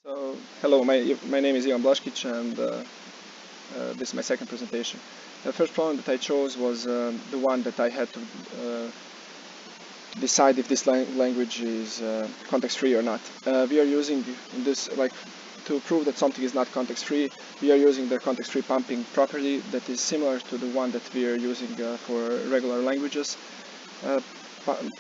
Hello, my name is Blaskic, and this is my second presentation. The first problem that I chose was the one that I had to decide if this language is context-free or not. We are using this, like, to prove that something is not context-free, we are using the context-free pumping property that is similar to the one that we are using for regular languages.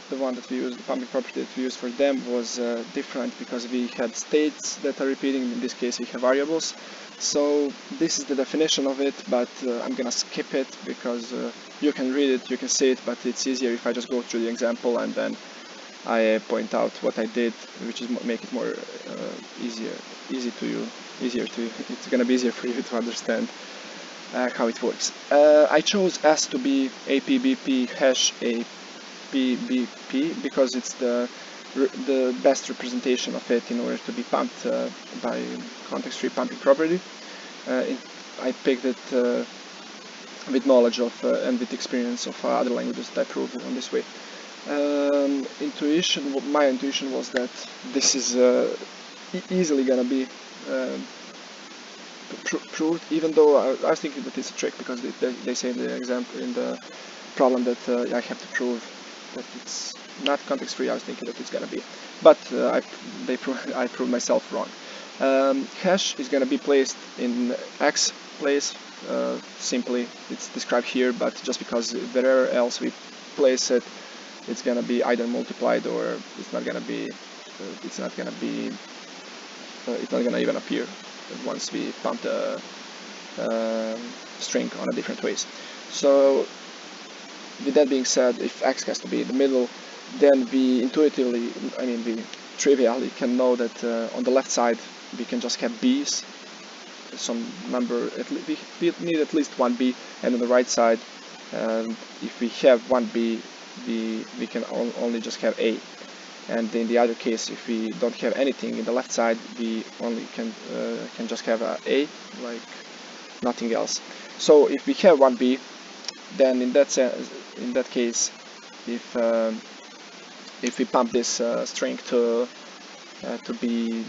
The one that we used, the pumping property that we used for them was different because we had states that are repeating. In this case, we have variables. So this is the definition of it, but I'm gonna skip it because you can read it, you can see it, but it's easier if I just go through the example and then I point out what I did, which is make it more it's gonna be easier for you to understand how it works. I chose S to be APBP hash APBP because it's the best representation of it in order to be pumped by context-free pumping property. I picked it with knowledge of and with experience of other languages that I proved on this way. My intuition was that this is easily gonna be proved, even though I was thinking that it's a trick because they say in the example, in the problem, that I have to prove that it's not context-free. I was thinking that it's gonna be, but I proved myself wrong. Hash is gonna be placed in X place. Simply, it's described here, but just because wherever else we place it, it's gonna be either multiplied or it's not gonna even appear once we pump the string on a different ways. So with that being said, if X has to be in the middle, then we trivially can know that on the left side we can just have B's, some number, we need at least one B, and on the right side, if we have one B, we can only just have A. And in the other case, if we don't have anything in the left side, we only can just have A, like nothing else. So if we have one B, then in that case, if we pump this string to be,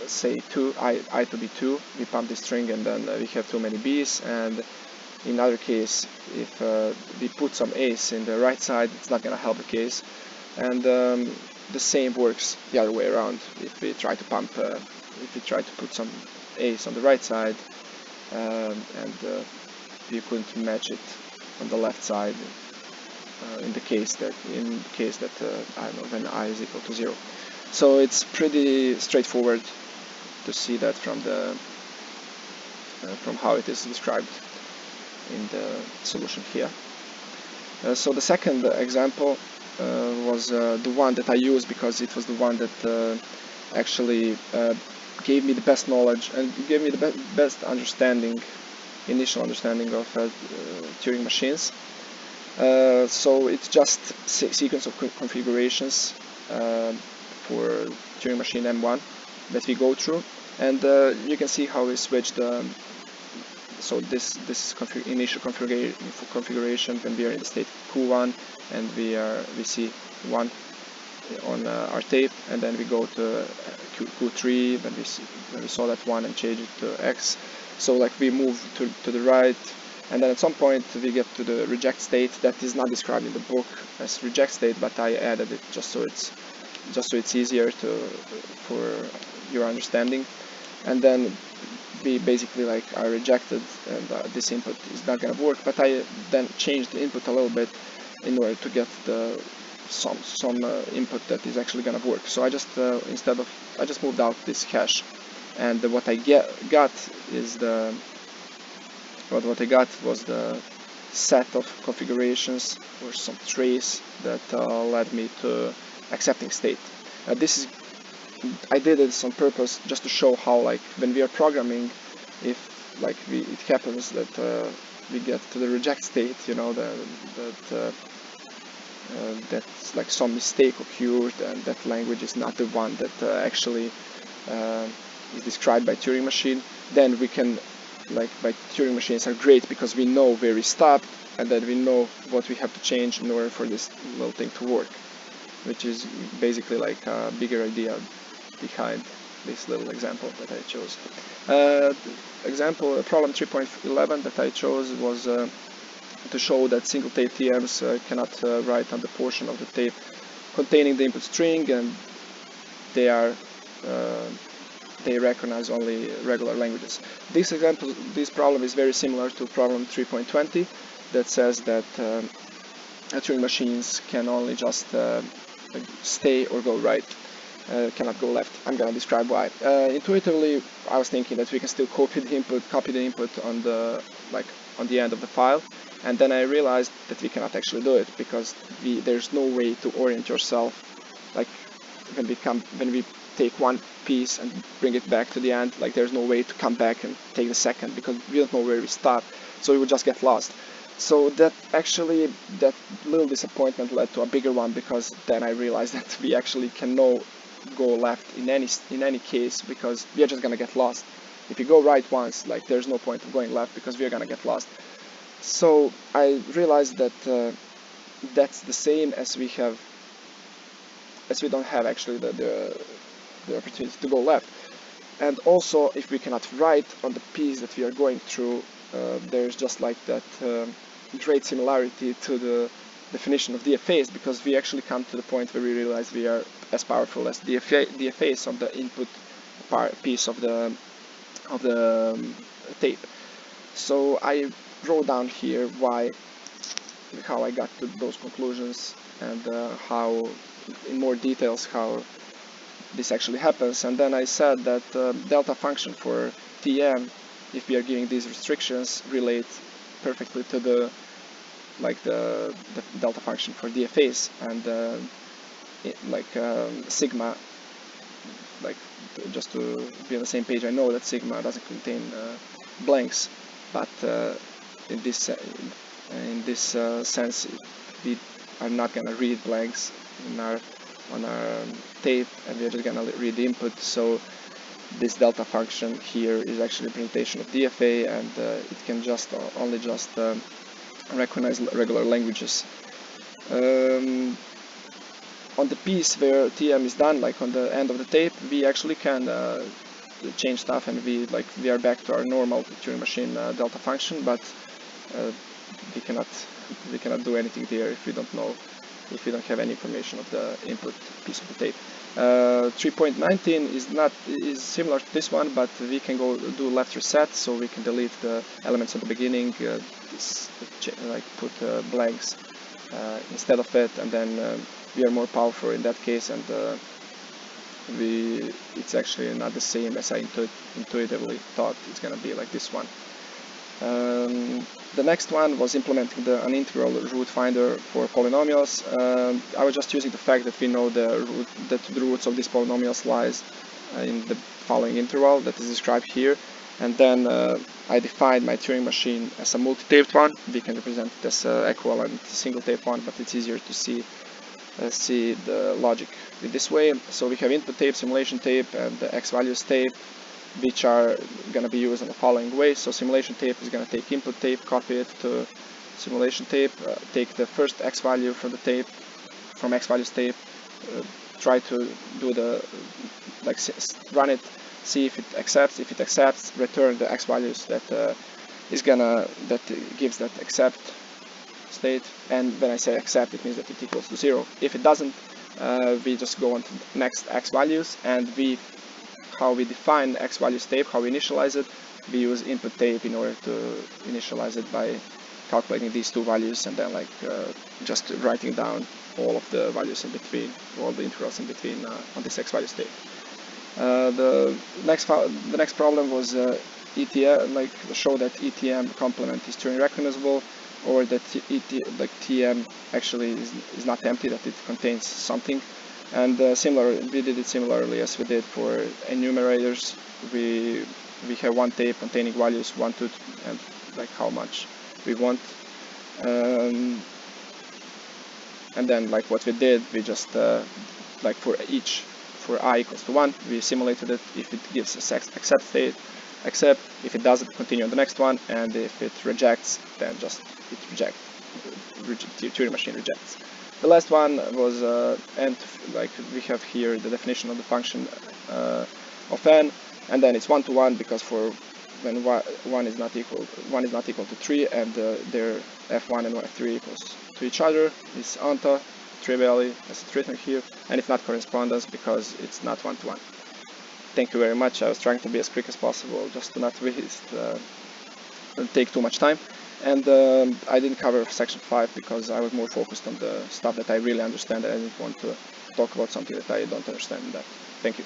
say, I to be 2, we pump this string and then we have too many B's. And in other case, if we put some A's in the right side, it's not gonna help the case. And the same works the other way around. If we try to put some A's on the right side, and we couldn't match it on the left side, in the case that I don't know, when I is equal to 0. So it's pretty straightforward to see that from how it is described in the solution here. So the second example was the one that I used because it was the one that actually gave me the best knowledge and gave me the best initial understanding of Turing machines. So it's just sequence of configurations for Turing machine M1 that we go through, and you can see how we switched. So this is initial configuration when we are in the state Q1 and we see 1 on our tape, and then we go to Q3 when we saw that 1 and change it to X. So like we move to the right, and then at some point we get to the reject state that is not described in the book as reject state, but I added it just so it's easier for your understanding. And then we basically, like, I rejected, and this input is not gonna work, but I then changed the input a little bit in order to get some input that is actually gonna work. So I just I just moved out this hash, and what I got was the set of configurations or some trace that led me to accepting state. I did this on purpose just to show how, like, when we are programming, if like it happens that we get to the reject state, you know, that's like some mistake occurred and that language is not the one that actually is described by Turing machine, then we can, like, by Turing machines are great because we know where we stopped and then we know what we have to change in order for this little thing to work, which is basically like a bigger idea behind this little example that I chose. Problem 3.11 that I chose was to show that single tape TMs cannot write on the portion of the tape containing the input string, and they recognize only regular languages. This problem is very similar to problem 3.20 that says that Turing machines can only just stay or go right, cannot go left. I'm gonna describe why. Intuitively, I was thinking that we can still copy the input on the end of the file, and then I realized that we cannot actually do it because there's no way to orient yourself, like when we take one piece and bring it back to the end, like there's no way to come back and take the second because we don't know where we start, so we would just get lost. So that little disappointment led to a bigger one, because then I realized that we actually cannot go left in any case, because we are just gonna get lost. If you go right once, like there's no point of going left because we are gonna get lost. So I realized that that's the same as we don't have actually the opportunity to go left. And also, if we cannot write on the piece that we are going through, there's just like that great similarity to the definition of DFAs, because we actually come to the point where we realize we are as powerful as DFAs on the input piece of the tape. So I wrote down here how I got to those conclusions, and how in more details how this actually happens. And then I said that delta function for TM, if we are giving these restrictions, relate perfectly to the delta function for DFAs, and sigma, just to be on the same page, I know that sigma doesn't contain blanks, but in this sense we are not going to read blanks on our tape, and we're just going to read the input. So this delta function here is actually a representation of DFA, and it can only recognize regular languages. On the piece where TM is done, like on the end of the tape, we actually can change stuff, and we are back to our normal Turing machine delta function, but we cannot do anything there if we don't have any information of the input piece of the tape. 3.19 is similar to this one, but we can do left reset, so we can delete the elements at the beginning, put blanks instead of it, and then we are more powerful in that case, and it's actually not the same as I intuitively thought it's gonna be, like this one. The next one was implementing an integral root finder for polynomials. I was just using the fact that we know the roots of these polynomials lies in the following interval that is described here, and then I defined my Turing machine as a multi-taped one. We can represent it as equivalent single-tape one, but it's easier to see the logic in this way. So we have input tape, simulation tape, and the x-values tape, which are going to be used in the following way. So simulation tape is going to take input tape, copy it to simulation tape, take the first x value from the tape, from x values tape, try to do run it, see if it accepts. If it accepts, return the x values that gives that accept state. And when I say accept, it means that it equals to 0. If it doesn't, we just go on to the next x values, and how we define x values tape, how we initialize it, we use input tape in order to initialize it by calculating these two values, and then just writing down all of the values in between, all the integrals in between on this x values tape. The next problem was ETM, show that ETM complement is Turing recognizable, or that TM actually is not empty, that it contains something. And we did it similarly as we did for enumerators. We have one tape containing values 1, 2, and how much we want. And then what we did, we just for I equals to 1, we simulated it. If it gives us accept state, accept. If it doesn't, continue on the next one, and if it rejects, then just it rejects. Turing machine rejects. The last one was we have here the definition of the function of n, and then it's 1 to 1 because for when 1 is not equal to 3 and their f1 and f3 equals to each other is onto trivially as it's written here, and it's not correspondence because it's not 1 to 1. Thank you very much. I was trying to be as quick as possible just to not waste take too much time, and I didn't cover section 5 because I was more focused on the stuff that I really understand and I didn't want to talk about something that I don't understand in that. Thank you.